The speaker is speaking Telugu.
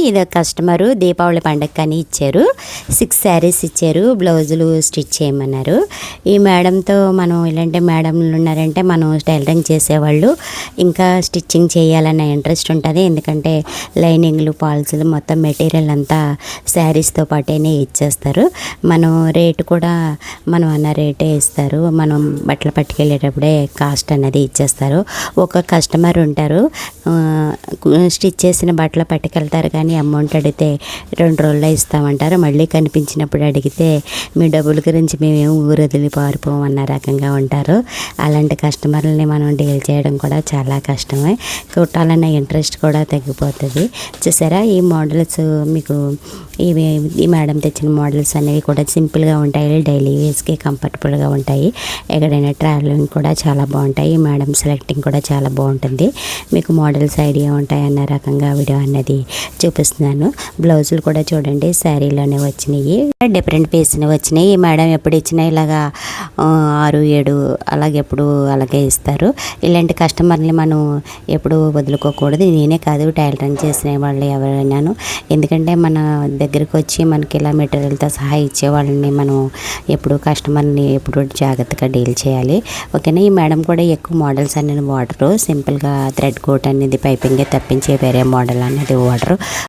ఇది కస్టమరు దీపావళి పండగకని ఇచ్చారు. 6 శారీస్ ఇచ్చారు. బ్లౌజులు స్టిచ్ చేయమన్నారు. ఈ మేడంతో మనం ఇలాంటి మేడంలు ఉన్నారంటే మనం టైలరింగ్ చేసేవాళ్ళు ఇంకా స్టిచ్చింగ్ చేయాలన్న ఇంట్రెస్ట్ ఉంటుంది. ఎందుకంటే లైనింగ్లు, పాల్స్లు మొత్తం మెటీరియల్ అంతా శారీస్తో పాటేనే ఇచ్చేస్తారు. మనం రేటు కూడా మనం అన్న రేటే ఇస్తారు. మనం బట్టలు పట్టుకెళ్ళేటప్పుడే కాస్ట్ అన్నది ఇచ్చేస్తారు. ఒక కస్టమర్ ఉంటారు, స్టిచ్ చేసిన బట్టలు పట్టుకెళ్తారు, కానీ అమౌంట్ అడిగితే 2 రోజుల్లో ఇస్తామంటారు. మళ్ళీ కనిపించినప్పుడు అడిగితే మీ డబ్బుల గురించి మేమేం ఊరు వదిలి పారిపోం అన్న రకంగా ఉంటారు. అలాంటి కస్టమర్లని మనం డీల్ చేయడం కూడా చాలా కష్టమే. కుట్టాలన్న ఇంట్రెస్ట్ కూడా తగ్గిపోతుంది. చూసారా, ఈ మోడల్స్ మీకు ఈ మేడం తెచ్చిన మోడల్స్ అనేవి కూడా సింపుల్గా ఉంటాయి. డైలీ వేస్కి కంఫర్టబుల్గా ఉంటాయి. ఎక్కడైనా ట్రావెలింగ్ కూడా చాలా బాగుంటాయి. మేడం సెలెక్టింగ్ కూడా చాలా బాగుంటుంది. మీకు మోడల్స్ ఐడియా ఉంటాయి అన్న రకంగా వీడియో అన్నది చూపిస్తున్నాను. బ్లౌజులు కూడా చూడండి శారీలోనే వచ్చినాయి. డిఫరెంట్ పీస్ని వచ్చినాయి. మేడం ఎప్పుడు ఇచ్చినా ఇలాగా 6, 7 ఎప్పుడు అలాగే ఇస్తారు. ఇలాంటి కస్టమర్ని మనం ఎప్పుడు వదులుకోకూడదు. నేనే కాదు, టైలరింగ్ చేసిన వాళ్ళు ఎవరైనాను. ఎందుకంటే మన దగ్గరికి వచ్చి మనకి ఇలా మెటీరియల్తో సహా ఇచ్చే వాళ్ళని మనం ఎప్పుడు కస్టమర్ని ఎప్పుడు జాగ్రత్తగా డీల్ చేయాలి. ఓకేనా. ఈ మేడం కూడా ఎక్కువ మోడల్స్ అనేది వాడరు. సింపుల్గా థ్రెడ్ కోట్ అనేది పైపింగే తప్పించే వేరే మోడల్ అనేది వాడరు.